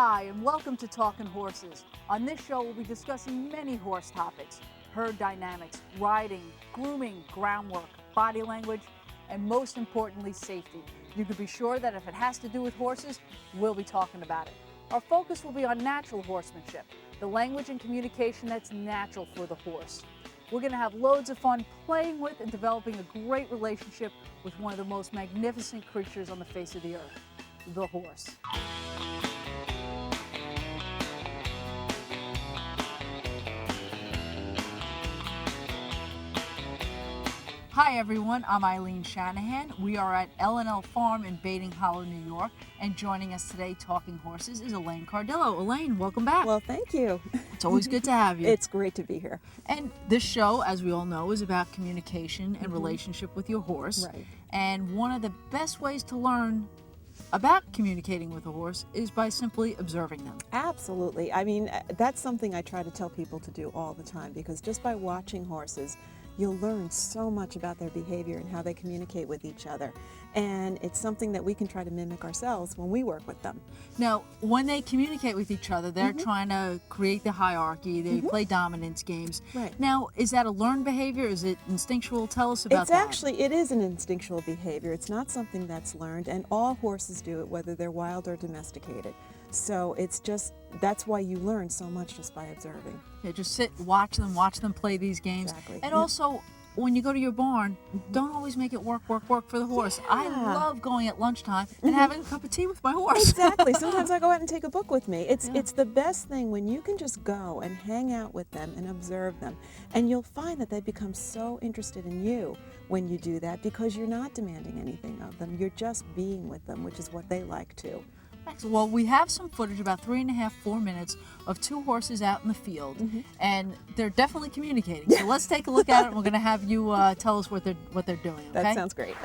Hi, and welcome to Talkin' Horses. On this show, we'll be discussing many horse topics: herd dynamics, riding, grooming, groundwork, body language, and most importantly, safety. You can be sure that if it has to do with horses, we'll be talking about it. Our focus will be on natural horsemanship, the language and communication that's natural for the horse. We're going to have loads of fun playing with and developing a great relationship with one of the most magnificent creatures on the face of the earth, the horse. Hi everyone, I'm Eileen Shanahan. We are at L&L Farm in Bating Hollow, New York, and joining us today talking horses is Elaine Cardillo. Elaine, welcome back. Well, thank you. It's always good to have you. It's great to be here. And this show, as we all know, is about communication and relationship with your horse. Right. And one of the best ways to learn about communicating with a horse is by simply observing them. Absolutely. I mean, that's something I try to tell people to do all the time, because just by watching horses, you'll learn so much about their behavior and how they communicate with each other. And it's something that we can try to mimic ourselves when we work with them. Now, when they communicate with each other, they're trying to create the hierarchy. They play dominance games. Right. Now, is that a learned behavior? Is it instinctual? Tell us about that. It is an instinctual behavior. It's not something that's learned, and all horses do it, whether they're wild or domesticated. So that's why you learn so much just by observing. Yeah, just sit, watch them play these games. Exactly. And also, when you go to your barn, don't always make it work for the horse. Yeah. I love going at lunchtime and having a cup of tea with my horse. Exactly. Sometimes I go out and take a book with me. It's the best thing when you can just go and hang out with them and observe them. And you'll find that they become so interested in you when you do that, because you're not demanding anything of them. You're just being with them, which is what they like too. Excellent. Well, we have some footage, about 3.5, 4 minutes, of two horses out in the field, and they're definitely communicating. So let's take a look at it, and we're going to have you tell us what they're doing. Okay? That sounds great.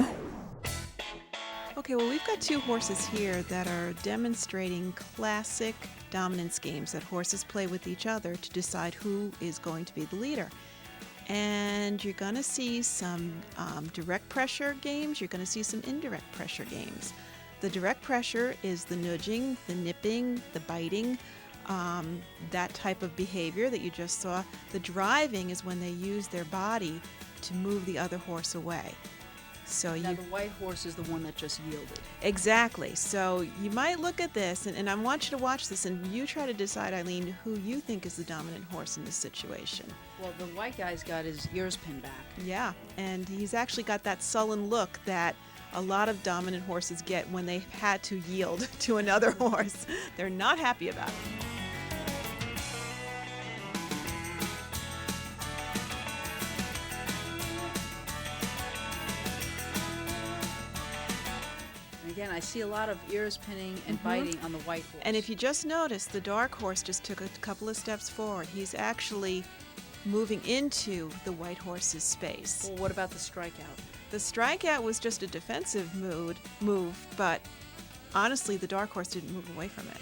Okay, well, we've got two horses here that are demonstrating classic dominance games that horses play with each other to decide who is going to be the leader. And you're going to see some direct pressure games. You're going to see some indirect pressure games. The direct pressure is the nudging, the nipping, the biting, that type of behavior that you just saw. The driving is when they use their body to move the other horse away. So Now, the white horse is the one that just yielded. Exactly. So you might look at this, and I want you to watch this, and you try to decide, Eileen, who you think is the dominant horse in this situation. Well, the white guy's got his ears pinned back. Yeah, and he's actually got that sullen look that a lot of dominant horses get when they've had to yield to another horse. They're not happy about it. Again, I see a lot of ears pinning and biting on the white horse. And if you just notice, the dark horse just took a couple of steps forward. He's actually moving into the white horse's space. Well, what about the strikeout? The strikeout was just a defensive move, but honestly, the dark horse didn't move away from it.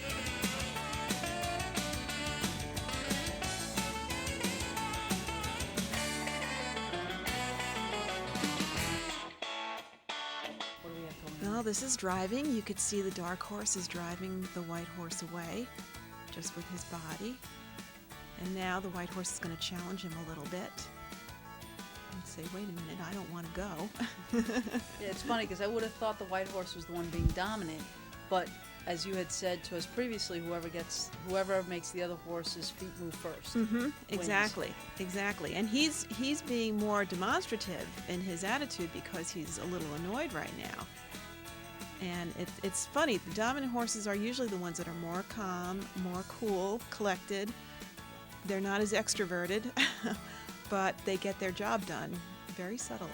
What do we have going on? Well, this is driving. You could see the dark horse is driving the white horse away, just with his body. And now the white horse is going to challenge him a little bit. Say, wait a minute, I don't want to go. Yeah, it's funny because I would have thought the white horse was the one being dominant, but as you had said to us previously, whoever makes the other horse's feet move first. Wins. Exactly. And he's being more demonstrative in his attitude because he's a little annoyed right now. And it's funny, the dominant horses are usually the ones that are more calm, more cool, collected. They're not as extroverted. But they get their job done very subtly.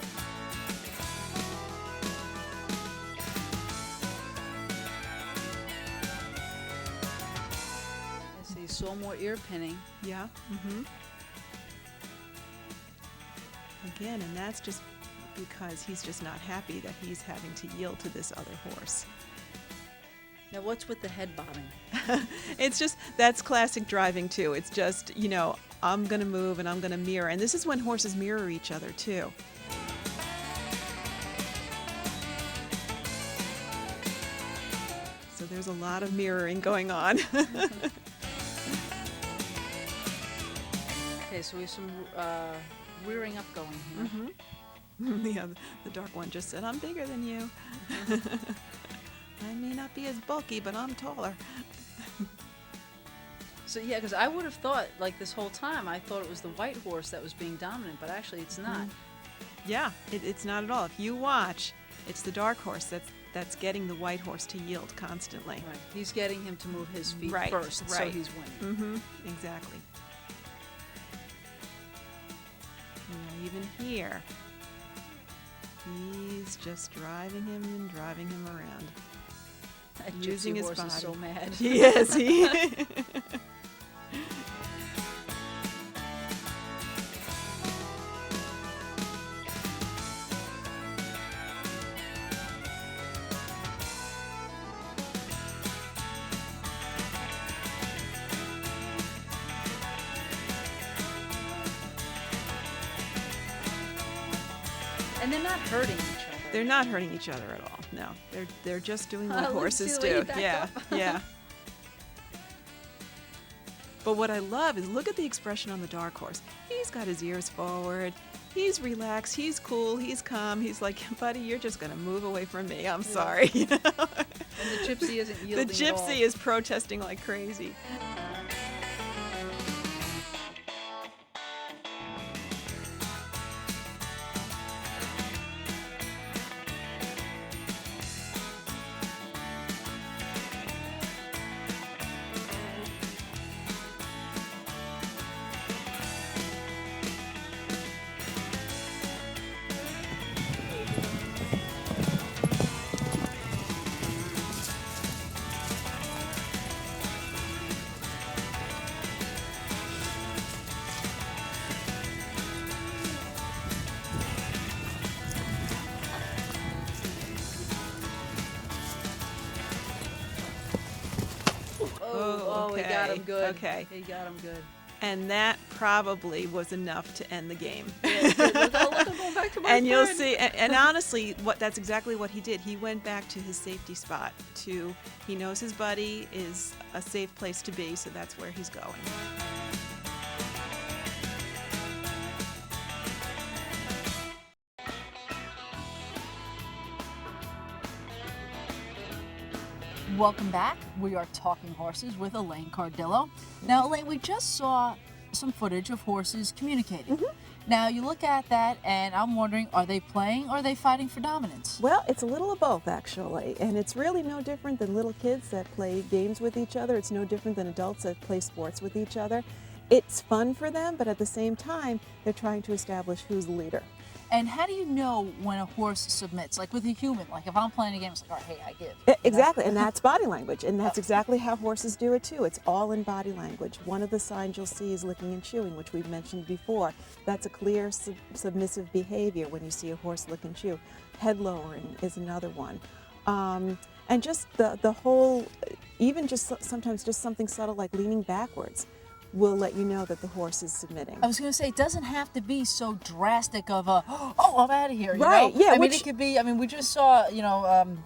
So you saw more ear pinning. Yeah. Again, and that's just because he's just not happy that he's having to yield to this other horse. Now, what's with the head bobbing? That's classic driving too. It's just, I'm going to move and I'm going to mirror. And this is when horses mirror each other too. So there's a lot of mirroring going on. Okay, so we have some rearing up going here. Yeah, the dark one just said, I'm bigger than you. I may not be as bulky, but I'm taller. So yeah, because I would have thought, like this whole time, I thought it was the white horse that was being dominant, but actually it's not. Yeah, it's not at all. If you watch, it's the dark horse that's getting the white horse to yield constantly. Right. He's getting him to move his feet Right, first, so right. he's winning. Exactly. Yeah, even here, he's just driving him around. That Using gypsy his horse body. is so mad. He is. He. And they're not hurting each other. They're not hurting each other at all. No, they're just doing what horses Lucy, do. back Yeah, up. yeah. But what I love is look at the expression on the dark horse. He's got his ears forward. He's relaxed. He's cool. He's calm. He's like, buddy, you're just gonna move away from me. I'm sorry. You know? And the gypsy isn't yielding The at all. gypsy is protesting like crazy. Oh, he got him good. Okay. He got him good. And that probably was enough to end the game. Look, I'm going back to my And you'll friend. see, and honestly, that's exactly what he did. He went back to his safety spot. He knows his buddy is a safe place to be, so that's where he's going. Welcome back. We are talking horses with Elaine Cardillo. Now, Elaine, we just saw some footage of horses communicating. Now, you look at that, and I'm wondering, are they playing or are they fighting for dominance? Well, it's a little of both, actually, and it's really no different than little kids that play games with each other. It's no different than adults that play sports with each other. It's fun for them, but at the same time, they're trying to establish who's the leader. And how do you know when a horse submits? Like with a human, like if I'm playing a game, it's like, all right, hey, I give. Exactly, and that's body language, and that's exactly how horses do it too. It's all in body language. One of the signs you'll see is licking and chewing, which we've mentioned before. That's a clear submissive behavior when you see a horse lick and chew. Head lowering is another one. And just the whole, even just sometimes just something subtle like leaning backwards will let you know that the horse is submitting. I was going to say, it doesn't have to be so drastic of a, oh, I'm out of here, you Right, know? yeah, I mean, which- it could be, I mean, we just saw, you know,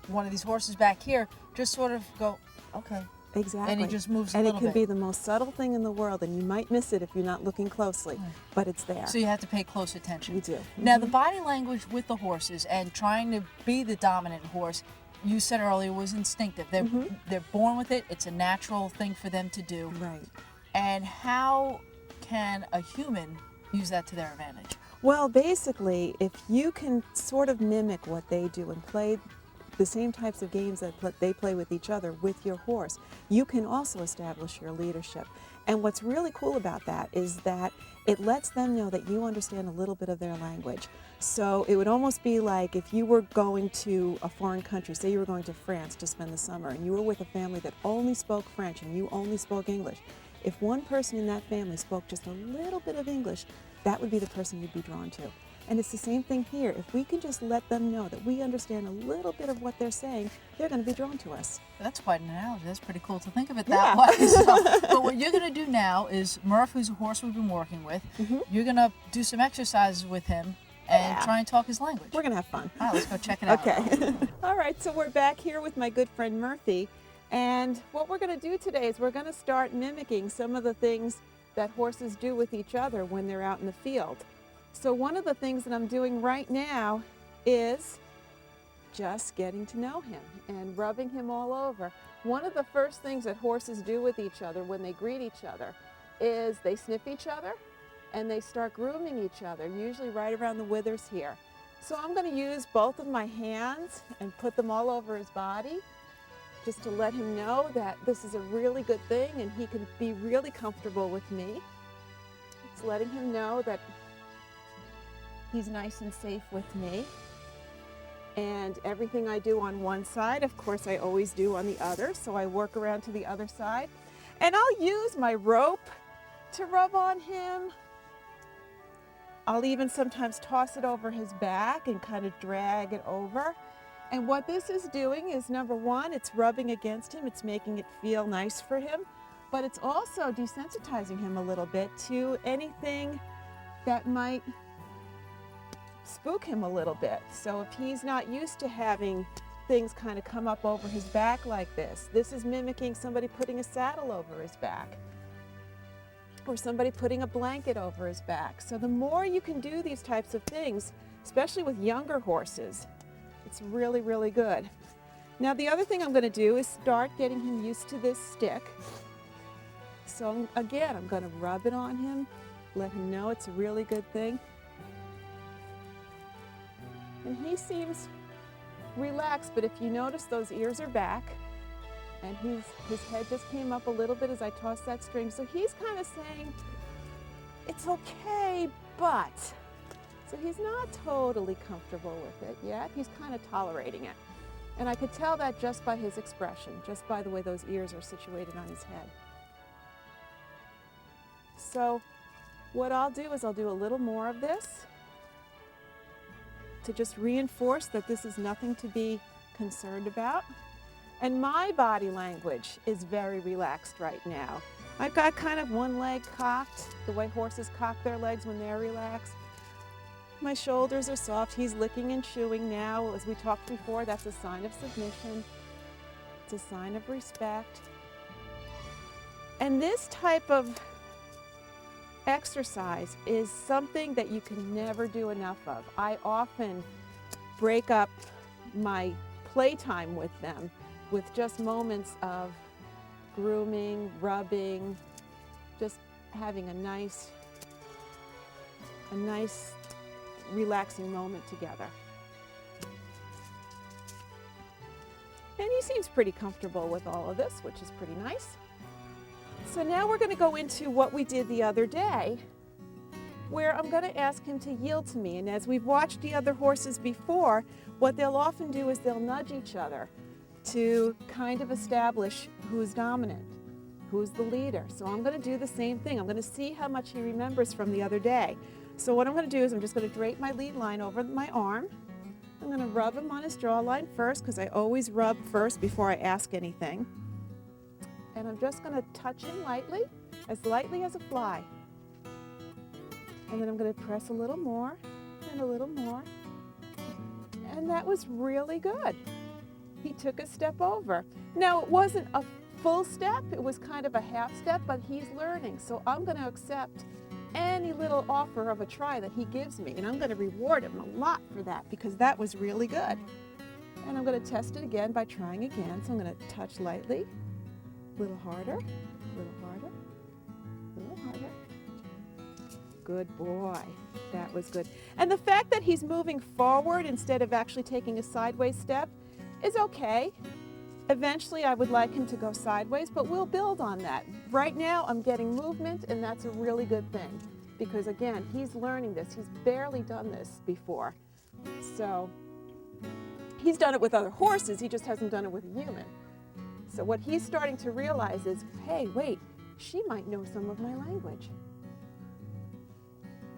one of these horses back here just sort of go, okay. Exactly. And he just moves a and little it can bit. be the most subtle thing in the world, and you might miss it if you're not looking closely, but it's there. So you have to pay close attention. You do. Now, the body language with the horses and trying to be the dominant horse, you said earlier, was instinctive. They're born with it. It's a natural thing for them to do. Right. And how can a human use that to their advantage? Well, basically, if you can sort of mimic what they do and play the same types of games that they play with each other with your horse, you can also establish your leadership. And what's really cool about that is that it lets them know that you understand a little bit of their language. So it would almost be like if you were going to a foreign country, say you were going to France to spend the summer, and you were with a family that only spoke French and you only spoke English. If one person in that family spoke just a little bit of English, that would be the person you'd be drawn to. And it's the same thing here. If we can just let them know that we understand a little bit of what they're saying, they're going to be drawn to us. That's quite an analogy. That's pretty cool to think of it that way. So, but what you're going to do now is, Murph, who's a horse we've been working with, you're going to do some exercises with him and try and talk his language. We're going to have fun. All right, let's go check it out. Okay. All right, so we're back here with my good friend Murphy. And what we're going to do today is we're going to start mimicking some of the things that horses do with each other when they're out in the field. So one of the things that I'm doing right now is just getting to know him and rubbing him all over. One of the first things that horses do with each other when they greet each other is they sniff each other and they start grooming each other, usually right around the withers here. So I'm going to use both of my hands and put them all over his body just to let him know that this is a really good thing and he can be really comfortable with me. It's letting him know that he's nice and safe with me. And everything I do on one side, of course, I always do on the other. So I work around to the other side. And I'll use my rope to rub on him. I'll even sometimes toss it over his back and kind of drag it over. And what this is doing is, number one, it's rubbing against him. It's making it feel nice for him. But it's also desensitizing him a little bit to anything that might spook him a little bit. So if he's not used to having things kind of come up over his back like this is mimicking somebody putting a saddle over his back or somebody putting a blanket over his back. So the more you can do these types of things, especially with younger horses, it's really, really good. Now the other thing I'm going to do is start getting him used to this stick. So again, I'm going to rub it on him, let him know it's a really good thing. And he seems relaxed, but if you notice, those ears are back and his head just came up a little bit as I tossed that string. So he's kind of saying, it's okay, but. So he's not totally comfortable with it yet. He's kind of tolerating it. And I could tell that just by his expression, just by the way those ears are situated on his head. So what I'll do is I'll do a little more of this to just reinforce that this is nothing to be concerned about. And my body language is very relaxed right now. I've got kind of one leg cocked, the way horses cock their legs when they're relaxed. My shoulders are soft. He's licking and chewing now. As we talked before, that's a sign of submission. It's a sign of respect. And this type of exercise is something that you can never do enough of. I often break up my playtime with them with just moments of grooming, rubbing, just having a nice relaxing moment together. And he seems pretty comfortable with all of this, which is pretty nice. So now we're going to go into what we did the other day, where I'm going to ask him to yield to me. And as we've watched the other horses before, what they'll often do is they'll nudge each other to kind of establish who's dominant, who's the leader. So I'm going to do the same thing. I'm going to see how much he remembers from the other day. So what I'm going to do is I'm just going to drape my lead line over my arm. I'm going to rub him on his jawline first, because I always rub first before I ask anything. And I'm just going to touch him lightly as a fly. And then I'm going to press a little more and a little more. And that was really good. He took a step over. Now, it wasn't a full step, it was kind of a half step, but he's learning. So I'm going to accept any little offer of a try that he gives me, and I'm going to reward him a lot for that, because that was really good. And I'm going to test it again by trying again. So I'm going to touch lightly, a little harder, a little harder, a little harder. Good boy. That was good. And the fact that he's moving forward instead of actually taking a sideways step is okay. Eventually, I would like him to go sideways, but we'll build on that. Right now, I'm getting movement, and that's a really good thing, because again, he's learning this. He's barely done this before. So he's done it with other horses, he just hasn't done it with a human. So what he's starting to realize is, hey, wait, she might know some of my language.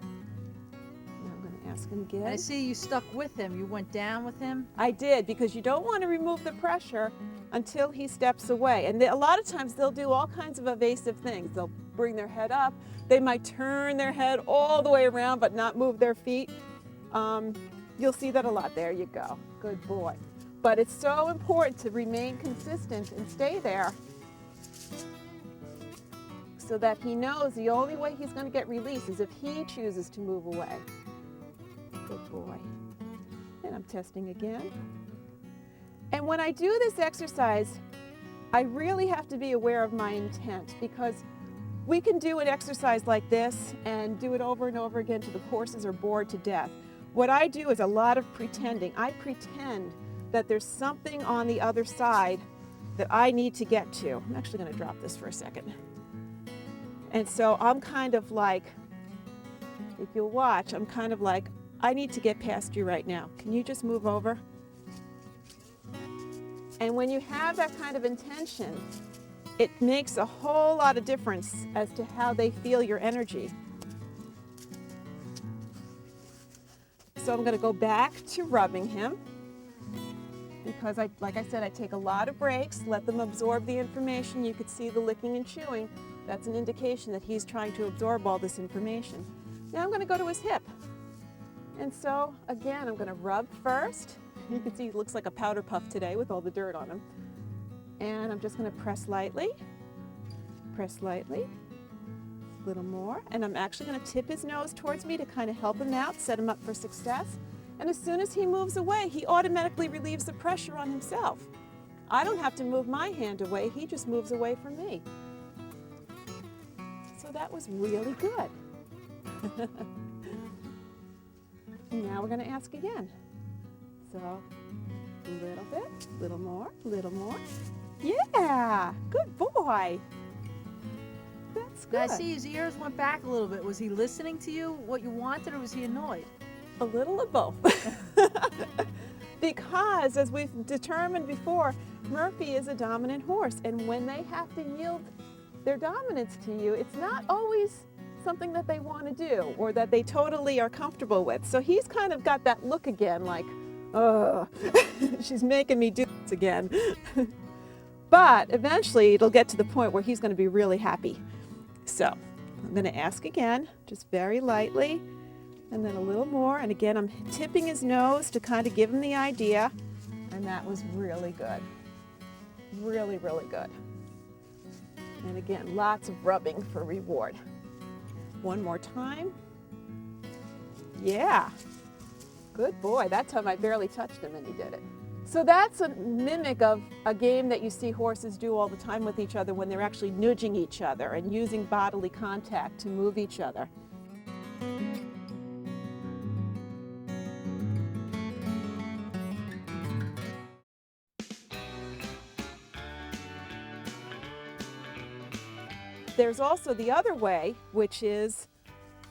Now I'm going to ask him again. And I see you stuck with him. You went down with him. I did, because you don't want to remove the pressure until he steps away. And a lot of times they'll do all kinds of evasive things. They'll bring their head up. They might turn their head all the way around but not move their feet. You'll see that a lot. There you go. Good boy. But it's so important to remain consistent and stay there so that he knows the only way he's going to get release is if he chooses to move away. Good boy. And I'm testing again. And when I do this exercise, I really have to be aware of my intent, because we can do an exercise like this and do it over and over again till the horses are bored to death. What I do is a lot of pretending. I pretend that there's something on the other side that I need to get to. I'm actually going to drop this for a second. And so I'm kind of like, if you'll watch, I'm kind of like, I need to get past you right now. Can you just move over? And when you have that kind of intention, it makes a whole lot of difference as to how they feel your energy. So I'm going to go back to rubbing him, because like I said, I take a lot of breaks, let them absorb the information. You could see the licking and chewing. That's an indication that he's trying to absorb all this information. Now I'm going to go to his hip. And so again, I'm going to rub first. You can see he looks like a powder puff today with all the dirt on him. And I'm just going to press lightly, a little more. And I'm actually going to tip his nose towards me to kind of help him out, set him up for success. And as soon as he moves away, he automatically relieves the pressure on himself. I don't have to move my hand away, he just moves away from me. So that was really good. Now we're going to ask again. So, a little bit, a little more, a little more. Yeah, good boy. That's good. I see his ears went back a little bit. Was he listening to you, what you wanted, or was he annoyed? A little of both. Because, as we've determined before, Murphy is a dominant horse, and when they have to yield their dominance to you, it's not always something that they want to do or that they totally are comfortable with. So he's kind of got that look again, like, oh, she's making me do this again. But eventually it'll get to the point where he's going to be really happy. So I'm going to ask again, just very lightly, and then a little more. And again, I'm tipping his nose to kind of give him the idea. And that was really good. Really, really good. And again, lots of rubbing for reward. One more time. Yeah. Good boy. That time I barely touched him and he did it. So that's a mimic of a game that you see horses do all the time with each other when they're actually nudging each other and using bodily contact to move each other. There's also the other way, which is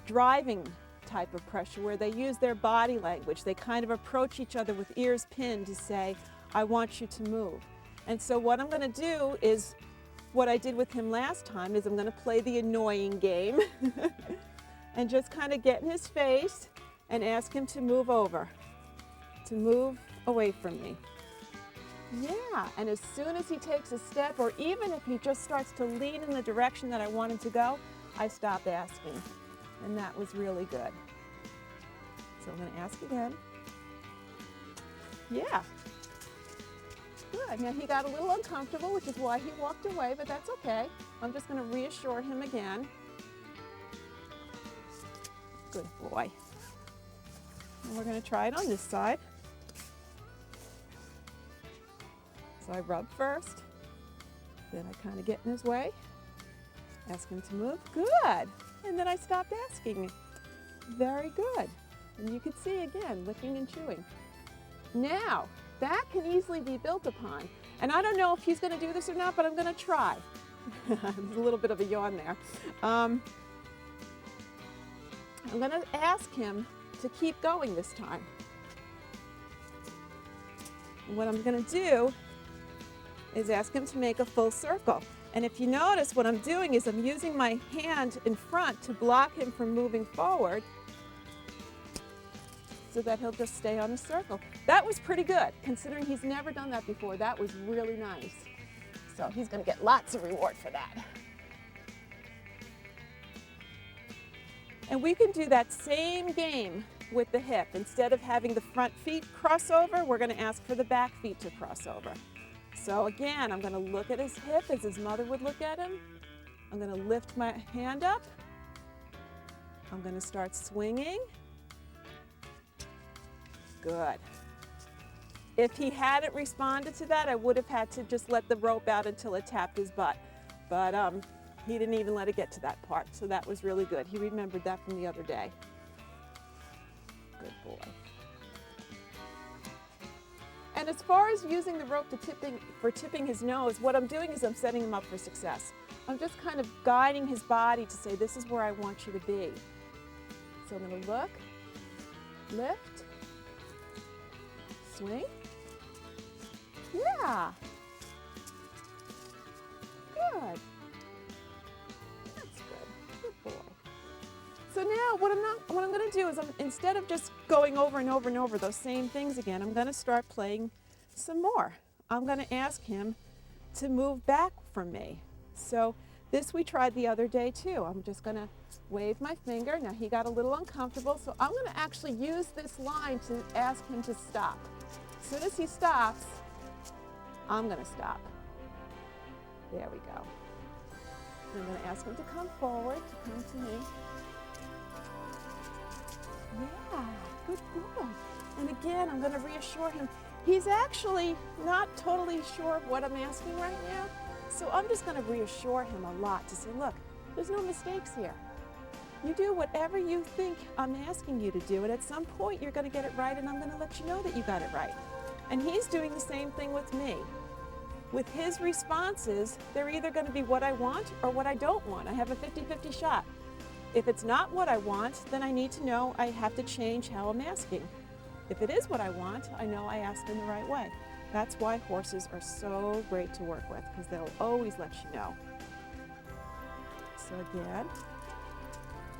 driving type of pressure, where they use their body language. They kind of approach each other with ears pinned to say, I want you to move. And so what I'm going to do is what I did with him last time, is I'm going to play the annoying game and just kind of get in his face and ask him to move over, to move away from me. Yeah, and as soon as he takes a step, or even if he just starts to lean in the direction that I want him to go, I stop asking. And that was really good. So I'm going to ask again. Yeah. Good. Now he got a little uncomfortable, which is why he walked away, but that's okay. I'm just going to reassure him again. Good boy. And we're going to try it on this side. So I rub first, then I kind of get in his way, ask him to move. Good. And then I stopped asking. Very good. And you can see again, licking and chewing. Now, that can easily be built upon. And I don't know if he's going to do this or not, but I'm going to try. There's a little bit of a yawn there. I'm going to ask him to keep going this time. And what I'm going to do is ask him to make a full circle. And if you notice, what I'm doing is I'm using my hand in front to block him from moving forward so that he'll just stay on a circle. That was pretty good, considering he's never done that before. That was really nice. So he's going to get lots of reward for that. And we can do that same game with the hip. Instead of having the front feet cross over, we're going to ask for the back feet to cross over. So again, I'm going to look at his hip as his mother would look at him. I'm going to lift my hand up. I'm going to start swinging. Good. If he hadn't responded to that, I would have had to just let the rope out until it tapped his butt. But he didn't even let it get to that part, so that was really good. He remembered that from the other day. Good boy. And as far as using the rope for tipping his nose, what I'm doing is I'm setting him up for success. I'm just kind of guiding his body to say, this is where I want you to be. So I'm going to look, lift, swing. Yeah. Good. That's good. Good boy. So now what I'm going to do is instead of just going over and over and over those same things again, I'm going to start playing some more. I'm going to ask him to move back from me. So this we tried the other day too. I'm just going to wave my finger. Now he got a little uncomfortable, so I'm going to actually use this line to ask him to stop. As soon as he stops, I'm going to stop. There we go. I'm going to ask him to come forward, to come to me. Yeah, good boy. And again, I'm going to reassure him. He's actually not totally sure of what I'm asking right now, so I'm just going to reassure him a lot to say, look, there's no mistakes here. You do whatever you think I'm asking you to do, and at some point you're going to get it right, and I'm going to let you know that you got it right. And he's doing the same thing with me. With his responses, they're either going to be what I want or what I don't want. I have a 50-50 shot. If it's not what I want, then I need to know I have to change how I'm asking. If it is what I want, I know I asked in the right way. That's why horses are so great to work with, because they'll always let you know. So again,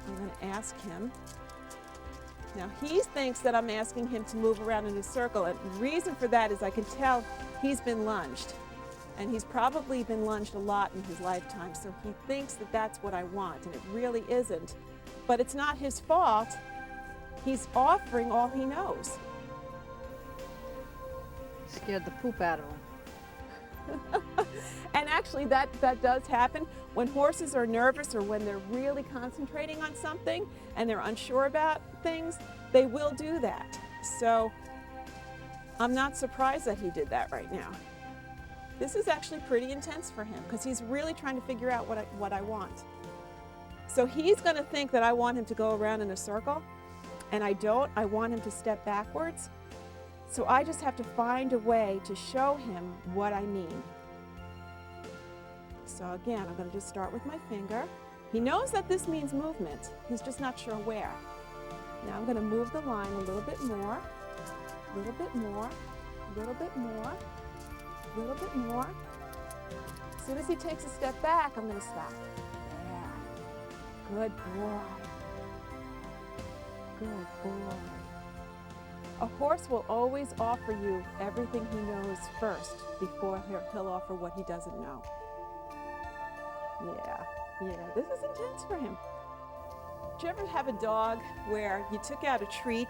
I'm going to ask him. Now he thinks that I'm asking him to move around in a circle, and the reason for that is I can tell he's been lunged. And he's probably been lunged a lot in his lifetime, so he thinks that that's what I want, and it really isn't. But it's not his fault. He's offering all he knows. Scared the poop out of him. And actually that does happen. When horses are nervous or when they're really concentrating on something and they're unsure about things, they will do that. So I'm not surprised that he did that right now. This is actually pretty intense for him because he's really trying to figure out what I want. So he's going to think that I want him to go around in a circle, and I don't. I want him to step backwards. So I just have to find a way to show him what I mean. So again, I'm going to just start with my finger. He knows that this means movement. He's just not sure where. Now I'm going to move the line a little bit more, a little bit more, a little bit more. A little bit more. As soon as he takes a step back, I'm going to stop. Yeah. Good boy. Good boy. A horse will always offer you everything he knows first before he'll offer what he doesn't know. Yeah, this is intense for him. Did you ever have a dog where you took out a treat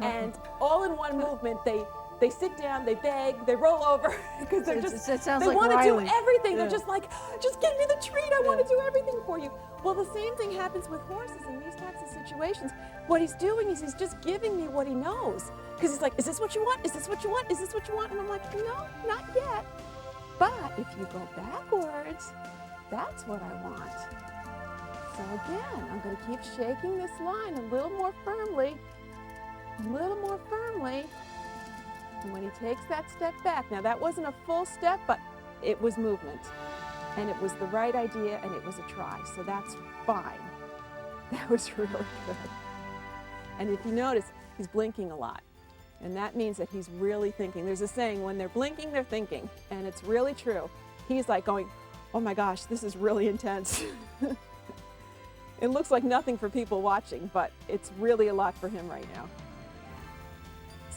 and all in one movement they sit down, they beg, they roll over because they're just, they want to do everything. Yeah. They're just like, just give me the treat, I want to do everything for you. Well, the same thing happens with horses in these types of situations. What he's doing is he's just giving me what he knows. Because he's like, is this what you want? Is this what you want? Is this what you want? And I'm like, no, not yet. But if you go backwards, that's what I want. So again, I'm going to keep shaking this line a little more firmly, a little more firmly. And when he takes that step back, now that wasn't a full step, but it was movement. And it was the right idea, and it was a try, so that's fine. That was really good. And if you notice, he's blinking a lot. And that means that he's really thinking. There's a saying, when they're blinking, they're thinking. And it's really true. He's like going, oh my gosh, this is really intense. It looks like nothing for people watching, but it's really a lot for him right now.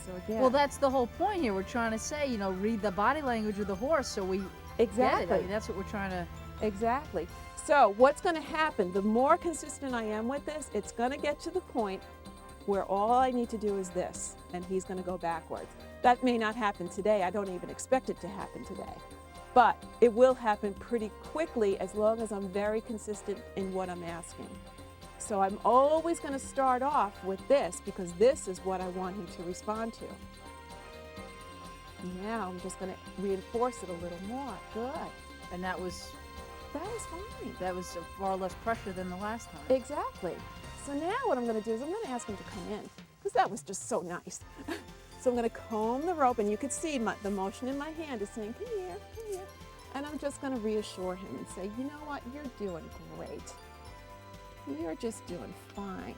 So again. Well, that's the whole point here. We're trying to say, read the body language of the horse so we exactly. get it. I mean, that's what we're trying to... Exactly. So what's going to happen, the more consistent I am with this, it's going to get to the point where all I need to do is this, and he's going to go backwards. That may not happen today. I don't even expect it to happen today. But it will happen pretty quickly as long as I'm very consistent in what I'm asking. So I'm always going to start off with this because this is what I want him to respond to. Now I'm just going to reinforce it a little more. Good. And that was fine. That was far less pressure than the last time. Exactly. So now what I'm going to do is I'm going to ask him to come in because that was just so nice. So I'm going to comb the rope, and you can see the motion in my hand is saying, come here, come here. And I'm just going to reassure him and say, you know what, you're doing great. You're just doing fine.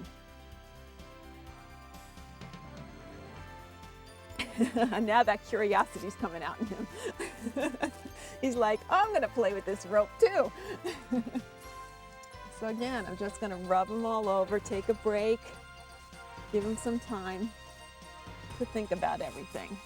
Now that curiosity's coming out in him. He's like, oh, I'm going to play with this rope too. So again, I'm just going to rub him all over, take a break, give him some time to think about everything.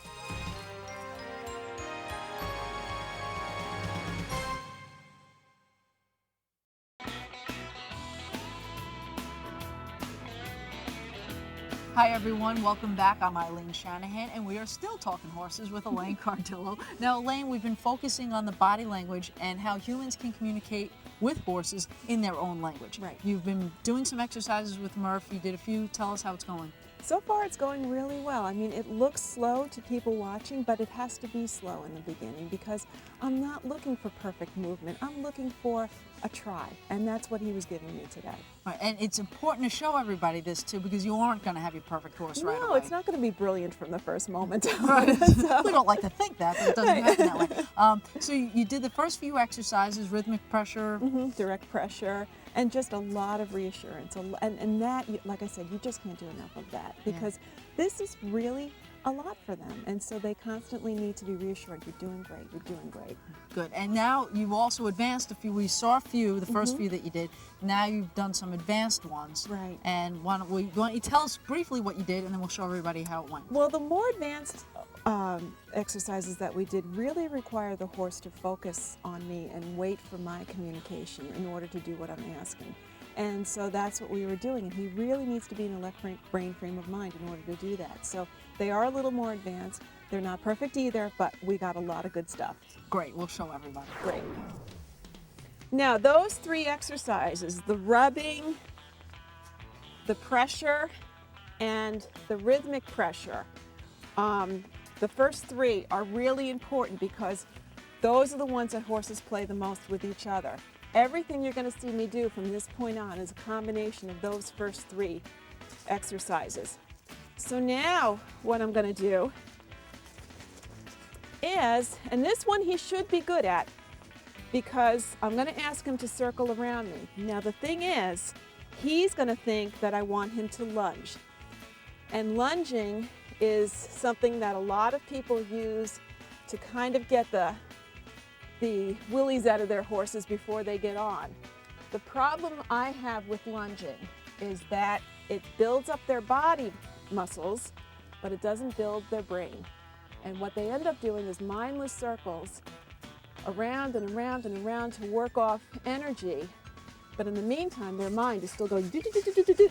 Hi everyone, welcome back. I'm Eileen Shanahan, and we are still talking horses with Elaine Cardillo. Now Elaine, we've been focusing on the body language and how humans can communicate with horses in their own language. Right. You've been doing some exercises with Murph. You did a few. Tell us how it's going. So far it's going really well. I mean, it looks slow to people watching, but it has to be slow in the beginning because I'm not looking for perfect movement. I'm looking for a try, and that's what he was giving me today. Right, and it's important to show everybody this too because you aren't going to have your perfect horse right away. No, it's not going to be brilliant from the first moment. Right. So. We don't like to think that, but it doesn't happen that way. So you did the first few exercises, rhythmic pressure. Direct pressure, and just a lot of reassurance. And that, like I said, you just can't do enough of that because this is really a lot for them. And so they constantly need to be reassured, you're doing great, you're doing great. Good. And now you've also advanced a few. We saw a few, the first few that you did. Now you've done some advanced ones. Right. And why don't you tell us briefly what you did, and then we'll show everybody how it went. Well, the more advanced exercises that we did really require the horse to focus on me and wait for my communication in order to do what I'm asking. And so that's what we were doing, and he really needs to be in a left brain frame of mind in order to do that. So they are a little more advanced. They're not perfect either, but we got a lot of good stuff. Great, we'll show everybody. Great. Now those three exercises, the rubbing, the pressure, and the rhythmic pressure, the first three are really important because those are the ones that horses play the most with each other. Everything you're going to see me do from this point on is a combination of those first three exercises. So now what I'm going to do is, and this one he should be good at because I'm going to ask him to circle around me. Now the thing is, he's going to think that I want him to lunge. And lunging is something that a lot of people use to kind of get the willies out of their horses before they get on. The problem I have with lunging is that it builds up their body muscles, but it doesn't build their brain. And what they end up doing is mindless circles around and around and around to work off energy. But in the meantime, their mind is still going do-do-do-do-do-do.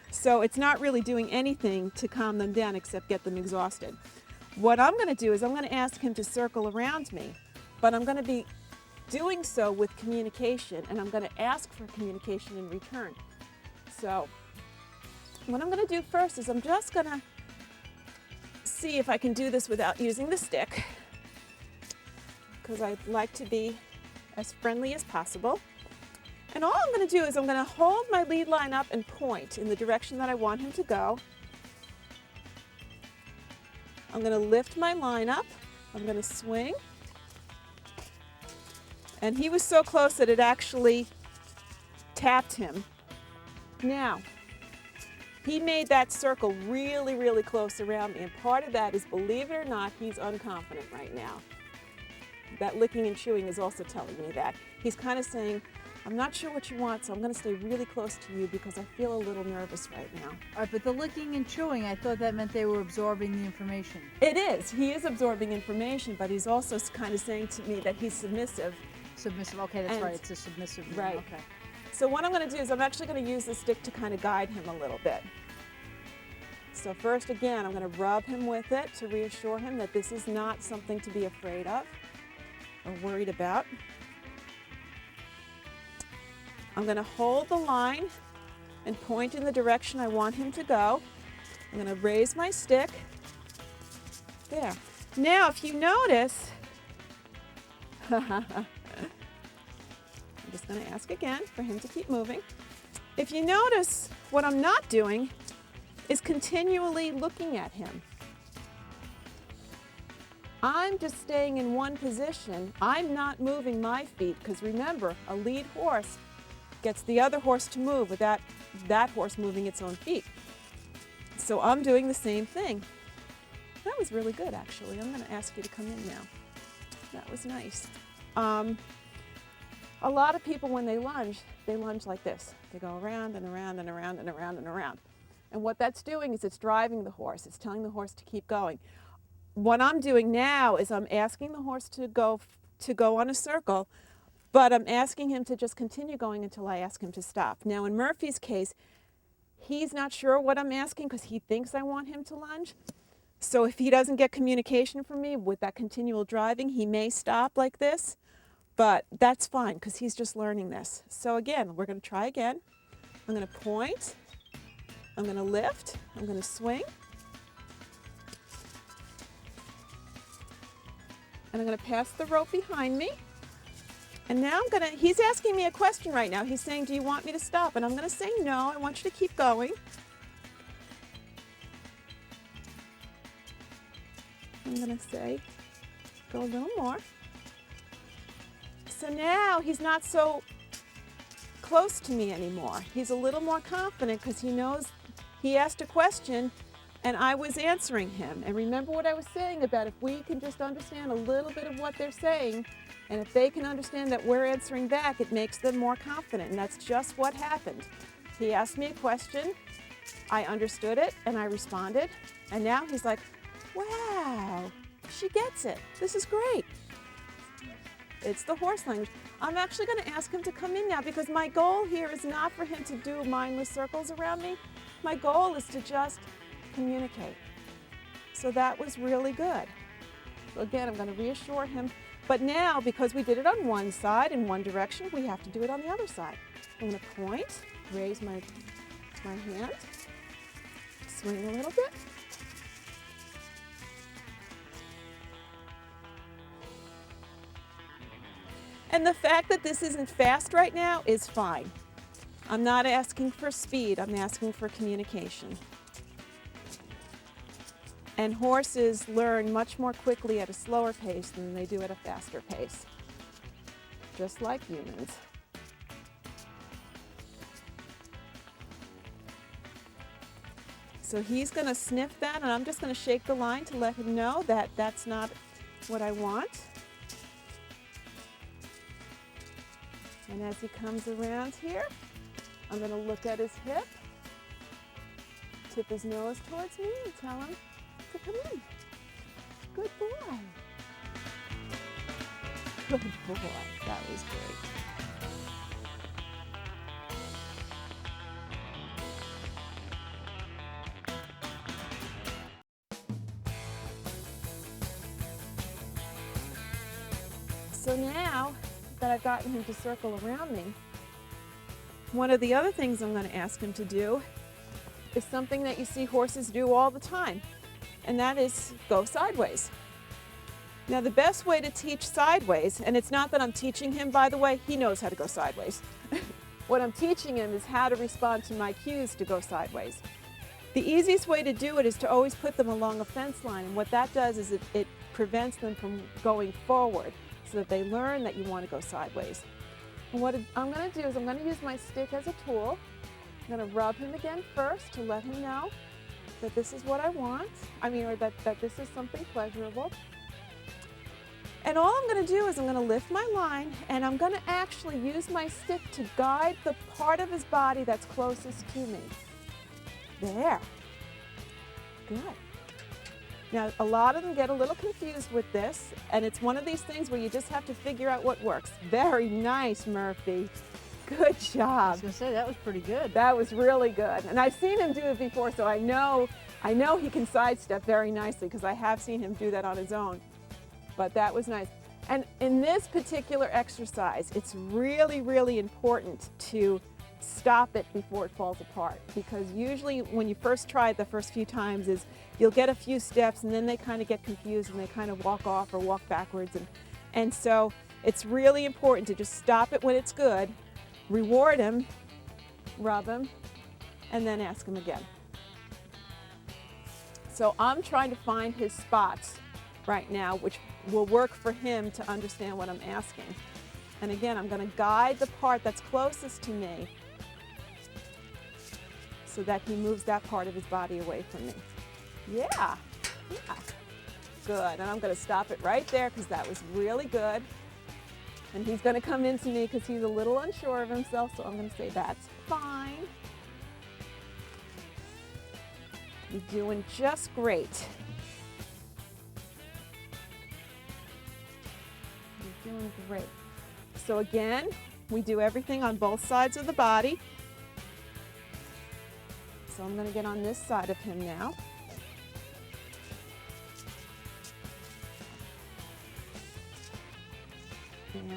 So it's not really doing anything to calm them down except get them exhausted. What I'm going to do is I'm going to ask him to circle around me, but I'm going to be doing so with communication, and I'm going to ask for communication in return. So what I'm going to do first is I'm just going to see if I can do this without using the stick, because I'd like to be as friendly as possible. And all I'm going to do is I'm going to hold my lead line up and point in the direction that I want him to go. I'm going to lift my line up. I'm going to swing. And he was so close that it actually tapped him. Now, he made that circle really, really close around me. And part of that is, believe it or not, he's unconfident right now. That licking and chewing is also telling me that. He's kind of saying, I'm not sure what you want, so I'm going to stay really close to you because I feel a little nervous right now. All right, but the licking and chewing, I thought that meant they were absorbing the information. It is. He is absorbing information, but he's also kind of saying to me that he's submissive. Submissive, okay, that's right, it's a submissive. Right. Okay. So what I'm going to do is I'm actually going to use the stick to kind of guide him a little bit. So first, again, I'm going to rub him with it to reassure him that this is not something to be afraid of or worried about. I'm going to hold the line and point in the direction I want him to go. I'm going to raise my stick. There. Now, if you notice, I'm just going to ask again for him to keep moving. If you notice, what I'm not doing is continually looking at him. I'm just staying in one position. I'm not moving my feet, because remember, a lead horse gets the other horse to move without that horse moving its own feet. So I'm doing the same thing. That was really good, actually. I'm going to ask you to come in now. That was nice. A lot of people, when they lunge like this. They go around and around and around and around and around. And what that's doing is it's driving the horse. It's telling the horse to keep going. What I'm doing now is I'm asking the horse to go on a circle, but I'm asking him to just continue going until I ask him to stop. Now, in Murphy's case, he's not sure what I'm asking because he thinks I want him to lunge. So if he doesn't get communication from me with that continual driving, he may stop like this, but that's fine because he's just learning this. So again, we're going to try again. I'm going to point, I'm going to lift, I'm going to swing, and I'm going to pass the rope behind me. And now he's asking me a question right now. He's saying, do you want me to stop? And I'm going to say, no, I want you to keep going. I'm going to say, go a little more. So now he's not so close to me anymore. He's a little more confident because he knows he asked a question and I was answering him. And remember what I was saying about if we can just understand a little bit of what they're saying, and if they can understand that we're answering back, it makes them more confident. And that's just what happened. He asked me a question, I understood it, and I responded. And now he's like, wow, she gets it. This is great. It's the horse language. I'm actually going to ask him to come in now because my goal here is not for him to do mindless circles around me. My goal is to just communicate. So that was really good. So again, I'm going to reassure him. But now, because we did it on one side in one direction, we have to do it on the other side. I'm going to point, raise my hand, swing a little bit. And the fact that this isn't fast right now is fine. I'm not asking for speed, I'm asking for communication. And horses learn much more quickly at a slower pace than they do at a faster pace, just like humans. So he's going to sniff that, and I'm just going to shake the line to let him know that that's not what I want. And as he comes around here, I'm going to look at his hip, tip his nose towards me, and tell him to come in. Good boy. Good boy. That was great. So now that I've gotten him to circle around me, one of the other things I'm going to ask him to do is something that you see horses do all the time, and that is go sideways. Now, the best way to teach sideways, and it's not that I'm teaching him, by the way, he knows how to go sideways. What I'm teaching him is how to respond to my cues to go sideways. The easiest way to do it is to always put them along a fence line, and what that does is it prevents them from going forward, so that they learn that you want to go sideways. And what I'm going to do is I'm going to use my stick as a tool. I'm going to rub him again first to let him know that this is what I want, or that this is something pleasurable. And all I'm going to do is I'm going to lift my line, and I'm going to actually use my stick to guide the part of his body that's closest to me. There. Good. Now, a lot of them get a little confused with this, and it's one of these things where you just have to figure out what works. Very nice, Murphy. Good job. I was going to say, that was pretty good. That was really good. And I've seen him do it before, so I know I know he can sidestep very nicely because I have seen him do that on his own, but that was nice. And in this particular exercise, it's really, really important to stop it before it falls apart, because usually when you first try it the first few times is you'll get a few steps and then they kind of get confused and they kind of walk off or walk backwards. And so it's really important to just stop it when it's good, reward him, rub him, and then ask him again. So I'm trying to find his spots right now, which will work for him to understand what I'm asking. And again, I'm going to guide the part that's closest to me so that he moves that part of his body away from me. Yeah, good. And I'm going to stop it right there because that was really good. And he's going to come into me because he's a little unsure of himself, so I'm going to say, that's fine. You're doing just great. You're doing great. So again, we do everything on both sides of the body. So I'm going to get on this side of him now. And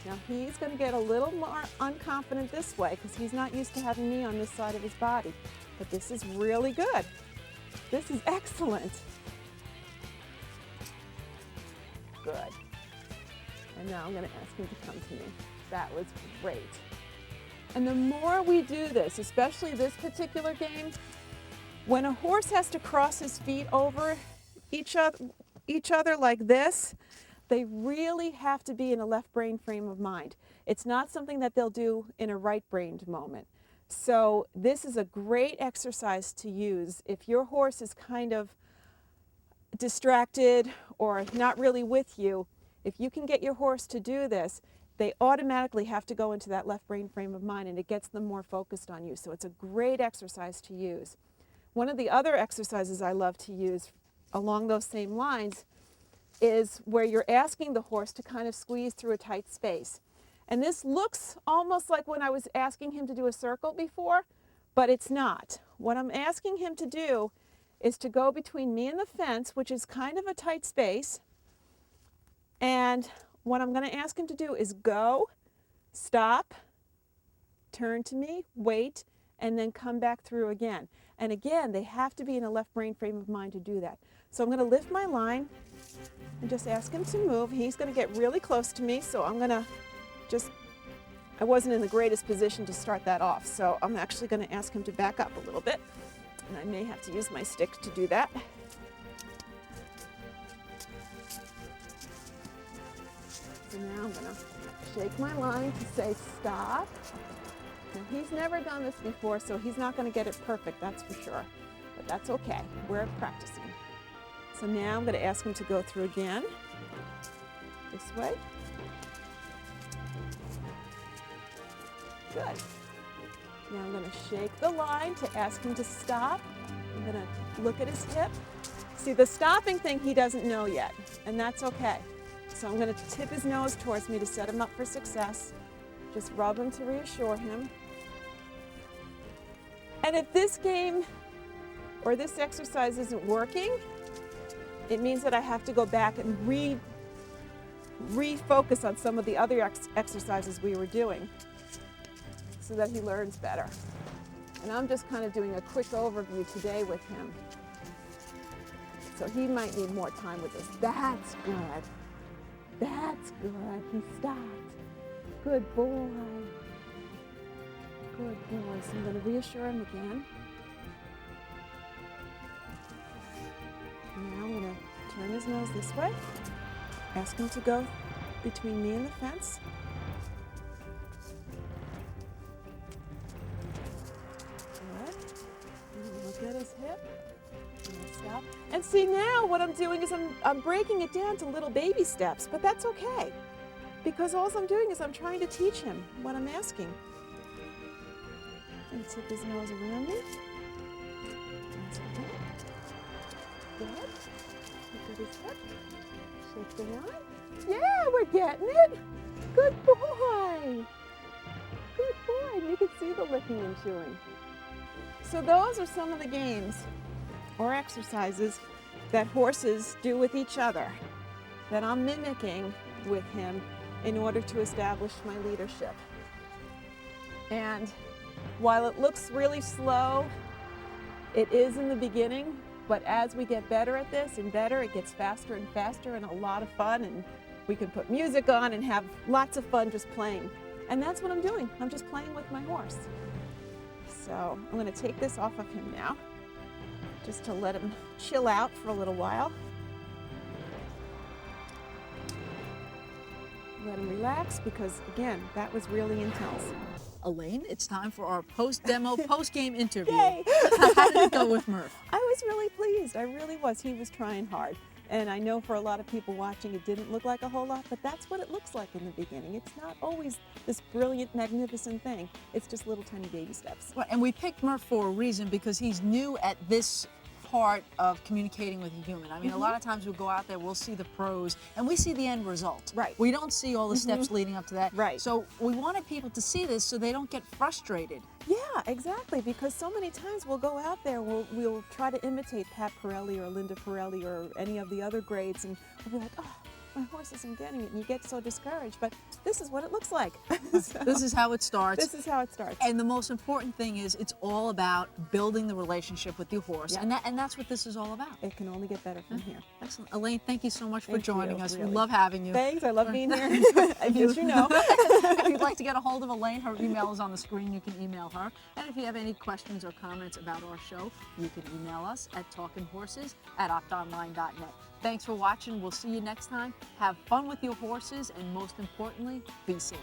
now he's going to get a little more unconfident this way because he's not used to having me on this side of his body. But this is really good. This is excellent. Good. And now I'm going to ask him to come to me. That was great. And the more we do this, especially this particular game, when a horse has to cross his feet over each other like this, they really have to be in a left brain frame of mind. It's not something that they'll do in a right-brained moment. So this is a great exercise to use if your horse is kind of distracted or not really with you. If you can get your horse to do this, they automatically have to go into that left brain frame of mind and it gets them more focused on you. So it's a great exercise to use. One of the other exercises I love to use along those same lines is where you're asking the horse to kind of squeeze through a tight space. And this looks almost like when I was asking him to do a circle before, but it's not. What I'm asking him to do is to go between me and the fence, which is kind of a tight space. And what I'm going to ask him to do is go, stop, turn to me, wait, and then come back through again. And again, they have to be in a left brain frame of mind to do that. So I'm going to lift my line and just ask him to move. He's going to get really close to me, so I'm going to I wasn't in the greatest position to start that off, so I'm actually going to ask him to back up a little bit. And I may have to use my stick to do that. So now I'm going to shake my line to say stop. Now he's never done this before, so he's not going to get it perfect, that's for sure. But that's okay. We're practicing. So now I'm going to ask him to go through again, this way. Good. Now I'm going to shake the line to ask him to stop. I'm going to look at his hip. See, the stopping thing he doesn't know yet, and that's okay. So I'm going to tip his nose towards me to set him up for success. Just rub him to reassure him. And if this game or this exercise isn't working, it means that I have to go back and refocus on some of the other exercises we were doing so that he learns better. And I'm just kind of doing a quick overview today with him. So he might need more time with this. That's good. That's good. He stopped. Good boy. Good boy. So I'm going to reassure him again. Now I'm going to turn his nose this way. Ask him to go between me and the fence. Look at his hip. And stop. And see, now what I'm doing is I'm breaking it down to little baby steps, but that's okay. Because all I'm doing is I'm trying to teach him what I'm asking. And tip his nose around me. Good. Look at his hip. Shake the line. Yeah, we're getting it. Good boy. Good boy. And you can see the licking and chewing. So those are some of the games or exercises that horses do with each other that I'm mimicking with him in order to establish my leadership. And while it looks really slow, it is in the beginning, but as we get better at this and better, it gets faster and faster and a lot of fun, and we can put music on and have lots of fun just playing. And that's what I'm doing. I'm just playing with my horse. So I'm going to take this off of him now, just to let him chill out for a little while. Let him relax, because again, that was really intense. Elaine, it's time for our post-demo, post-game interview. Yay! How did it go with Murph? I was really pleased. I really was. He was trying hard. And I know for a lot of people watching, it didn't look like a whole lot, but that's what it looks like in the beginning. It's not always this brilliant, magnificent thing. It's just little tiny baby steps. Well, and we picked Murph for a reason, because he's new at this part of communicating with a human. I mean, a lot of times we'll go out there, we'll see the pros, and we see the end result. Right. We don't see all the steps leading up to that. Right. So we wanted people to see this so they don't get frustrated. Yeah, exactly, because so many times we'll go out there, we'll try to imitate Pat Pirelli or Linda Pirelli or any of the other grades, and we'll be like, oh, my horse isn't getting it, and you get so discouraged. But this is what it looks like. So, This is how it starts. this is how it starts. And the most important thing is it's all about building the relationship with your horse, Yeah. and that's what this is all about. It can only get better from here. Excellent. Elaine, thank you so much for Thank joining you, us. really. We love having you. Thanks, I love being here. As you know. If you'd like to get a hold of Elaine, her email is on the screen. You can email her. And if you have any questions or comments about our show, you can email us at talkinghorses@optonline.net. Thanks for watching. We'll see you next time. Have fun with your horses, and most importantly, be safe.